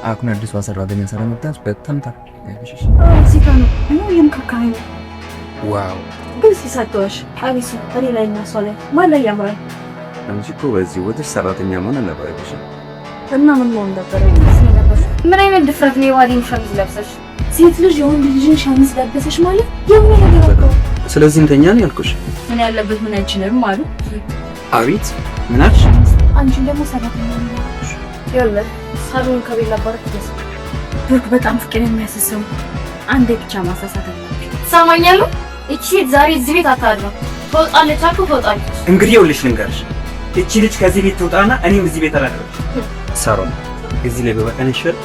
አሁን አዲስ ሰራተኛ ስለመጣች በጣም ታውቂያለሽ። እዚህ ጋር ነው እኔ የምከካይ። ዋው ግን ሲሳተውሽ አቢሱ እኔ ላይ እና እሷ ላይ ማን ላይ ያምራል? አንቺ እኮ በዚህ ወጥሽ ሰራተኛ መሆን አልነበረብሽ። እና ምን መሆን ነበረ? ምን አይነት ድፍረት ነው የዋዲን ሸሚዝ ለብሰሽ? ሴት ልጅ የወንድ ልጅን ሸሚዝ ለበሰሽ ማለት የምን ነገር ነው? ስለዚህ እንተኛ ነው ያልኩሽ። ምን ያለበት ምን አይችልም አሉ። አቤት ምን አልሽ? አንቺ ደግሞ ሰራተኛ ነው ያልኩሽ። ይኸውልህ ሳሎን ከቤላ ባረክ ደስ ብሩክ በጣም ፍቅር የሚያሰሰው አንዴ ብቻ ማሳሳት አለብሽ። ትሰማኛለህ? እቺ ሴት ዛሬ እዚህ ቤት አታድርም። ትወጣለች አልኩህ ትወጣለች። እንግዲህ ይኸውልሽ ልንገርሽ፣ እቺ ልጅ ከዚህ ቤት ትውጣና እኔም እዚህ ቤት አላደረም። ሳሮን እዚህ ላይ በበቀን ይሻል